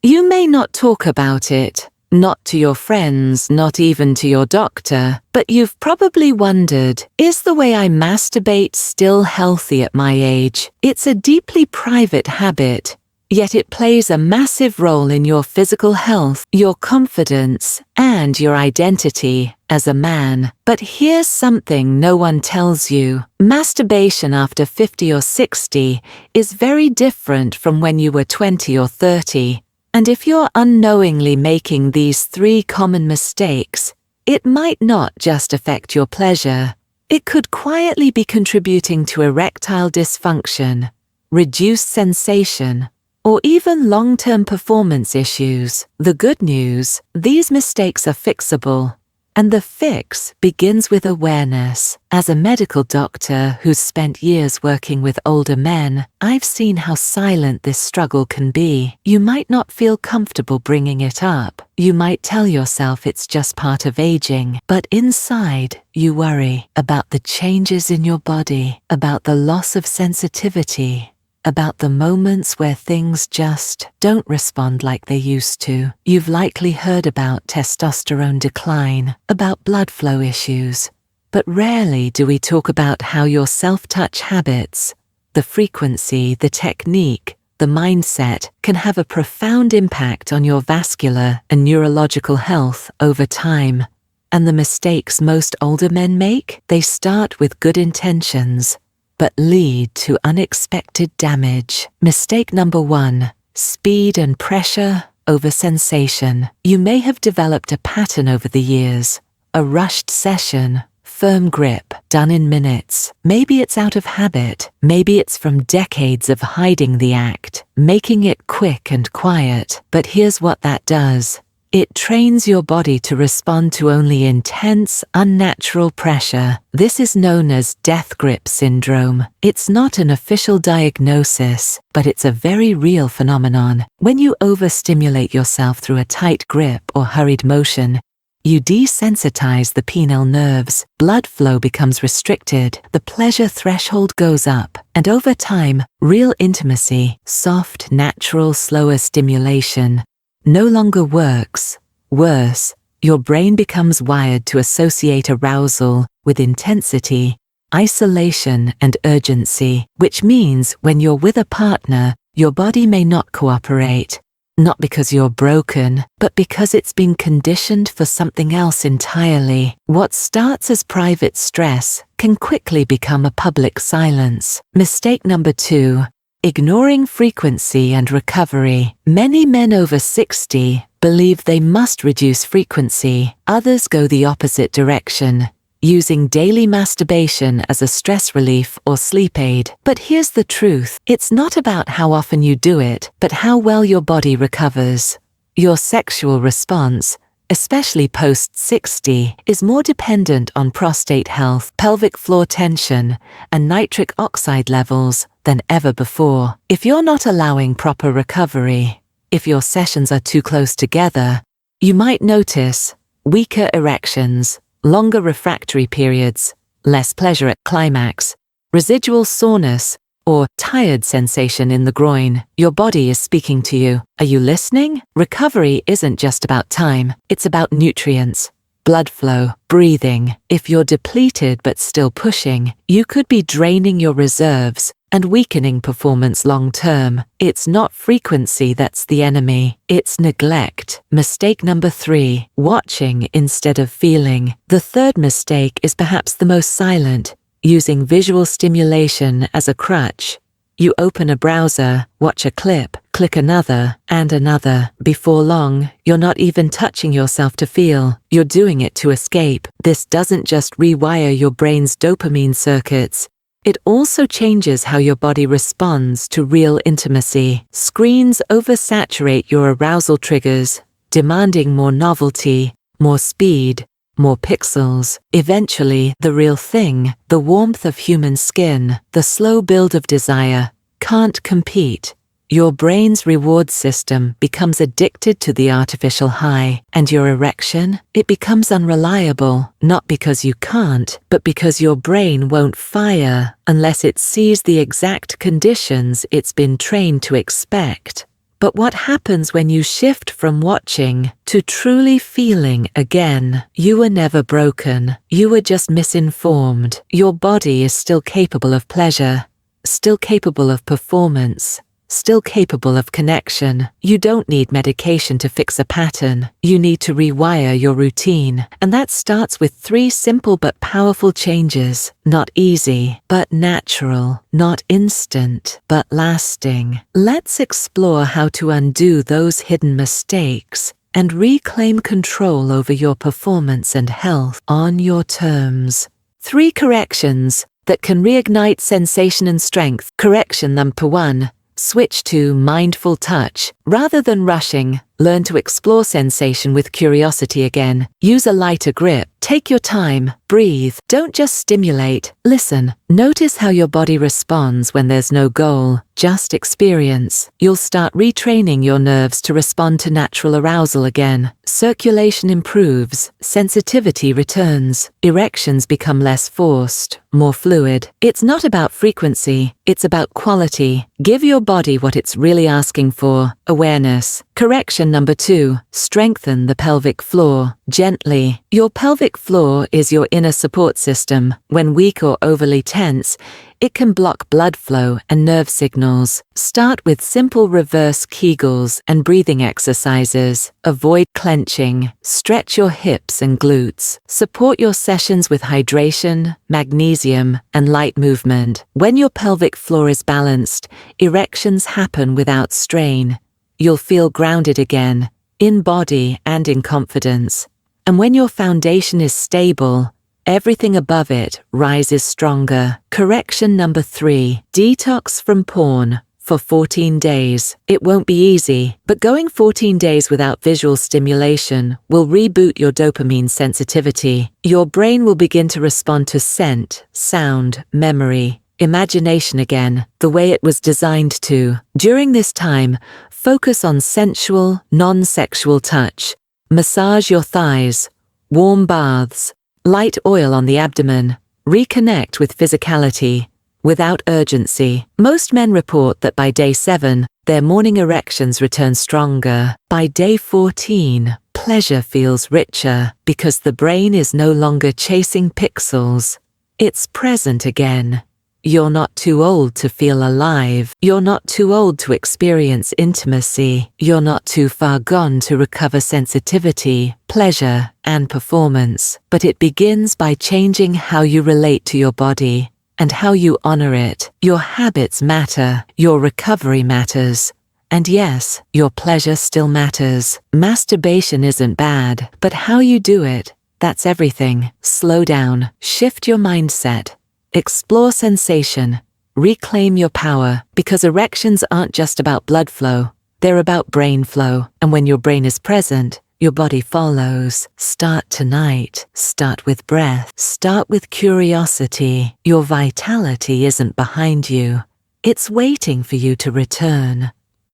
You may not talk about it, not to your friends, not even to your doctor, but you've probably wondered, is the way I masturbate still healthy at my age? It's a deeply private habit, yet it plays a massive role in your physical health, your confidence, and your identity as a man. But here's something no one tells you. Masturbation after 50 or 60 is very different from when you were 20 or 30. And if you're unknowingly making these 3 common mistakes, it might not just affect your pleasure. It could quietly be contributing to erectile dysfunction, reduced sensation, or even long-term performance issues. The good news, these mistakes are fixable. And the fix begins with awareness. As a medical doctor who's spent years working with older men, I've seen how silent this struggle can be. You might not feel comfortable bringing it up. You might tell yourself it's just part of aging. But inside, you worry about the changes in your body, about the loss of sensitivity, about the moments where things just don't respond like they used to. You've likely heard about testosterone decline, about blood flow issues, but rarely do we talk about how your self-touch habits, the frequency, the technique, the mindset can have a profound impact on your vascular and neurological health over time. And the mistakes most older men make, they start with good intentions, but lead to unexpected damage. Mistake number 1, speed and pressure over sensation. You may have developed a pattern over the years, a rushed session, firm grip, done in minutes. Maybe it's out of habit. Maybe it's from decades of hiding the act, making it quick and quiet. But here's what that does. It trains your body to respond to only intense, unnatural pressure. This is known as death grip syndrome. It's not an official diagnosis, but it's a very real phenomenon. When you overstimulate yourself through a tight grip or hurried motion, you desensitize the penile nerves, blood flow becomes restricted, the pleasure threshold goes up, and over time, real intimacy, soft, natural, slower stimulation, no longer works. Worse, your brain becomes wired to associate arousal with intensity, isolation, and urgency, which means when you're with a partner, your body may not cooperate, not because you're broken, but because it's been conditioned for something else entirely. What starts as private stress can quickly become a public silence. Mistake number 2. Ignoring frequency and recovery. Many men over 60 believe they must reduce frequency. Others go the opposite direction, using daily masturbation as a stress relief or sleep aid. But here's the truth. It's not about how often you do it, but how well your body recovers. Your sexual response, especially post-60, is more dependent on prostate health, pelvic floor tension, and nitric oxide levels than ever before. If you're not allowing proper recovery, if your sessions are too close together, you might notice weaker erections, longer refractory periods, less pleasure at climax, residual soreness, or tired sensation in the groin. Your body is speaking to you. Are you listening? Recovery isn't just about time, it's about nutrients, blood flow, breathing. If you're depleted but still pushing, you could be draining your reserves and weakening performance long term. It's not frequency that's the enemy, it's neglect. Mistake number 3, watching instead of feeling. The third mistake is perhaps the most silent, using visual stimulation as a crutch. You open a browser, watch a clip, click another, and another. Before long, you're not even touching yourself to feel. You're doing it to escape. This doesn't just rewire your brain's dopamine circuits. It also changes how your body responds to real intimacy. Screens oversaturate your arousal triggers, demanding more novelty, more speed, more pixels. Eventually, the real thing, the warmth of human skin, the slow build of desire, can't compete. Your brain's reward system becomes addicted to the artificial high, and your erection, it becomes unreliable, not because you can't, but because your brain won't fire unless it sees the exact conditions it's been trained to expect. But what happens when you shift from watching to truly feeling again? You were never broken. You were just misinformed. Your body is still capable of pleasure, still capable of performance, still capable of connection. You don't need medication to fix a pattern. You need to rewire your routine. And that starts with 3 simple but powerful changes. Not easy, but natural. Not instant, but lasting. Let's explore how to undo those hidden mistakes and reclaim control over your performance and health on your terms. 3 corrections that can reignite sensation and strength. Correction number 1. Switch to mindful touch. Rather than rushing, learn to explore sensation with curiosity again. Use a lighter grip. Take your time. Breathe. Don't just stimulate. Listen. Notice how your body responds when there's no goal, just experience. You'll start retraining your nerves to respond to natural arousal again. Circulation improves. Sensitivity returns. Erections become less forced, more fluid. It's not about frequency. It's about quality. Give your body what it's really asking for. Awareness. Correction number 2. Strengthen the pelvic floor. Gently. Your pelvic floor is your inner support system. When weak or overly tense, it can block blood flow and nerve signals. Start with simple reverse Kegels and breathing exercises. Avoid clenching. Stretch your hips and glutes. Support your sessions with hydration, magnesium, and light movement. When your pelvic floor is balanced, erections happen without strain. You'll feel grounded again, in body and in confidence. And when your foundation is stable, everything above it rises stronger. Correction number 3. Detox from porn for 14 days. It won't be easy, but going 14 days without visual stimulation will reboot your dopamine sensitivity. Your brain will begin to respond to scent, sound, memory, imagination again, the way it was designed to. During this time, focus on sensual, non-sexual touch. Massage your thighs, warm baths, light oil on the abdomen. Reconnect with physicality, without urgency. Most men report that by day 7, their morning erections return stronger. By day 14, pleasure feels richer because the brain is no longer chasing pixels. It's present again. You're not too old to feel alive. You're not too old to experience intimacy. You're not too far gone to recover sensitivity, pleasure, and performance. But it begins by changing how you relate to your body and how you honor it. Your habits matter. Your recovery matters. And yes, your pleasure still matters. Masturbation isn't bad, but how you do it, that's everything. Slow down. Shift your mindset. Explore sensation. Reclaim your power, because erections aren't just about blood flow. They're about brain flow. And when your brain is present, your body follows. Start tonight. Start with breath. Start with curiosity. Your vitality isn't behind you. It's waiting for you to return.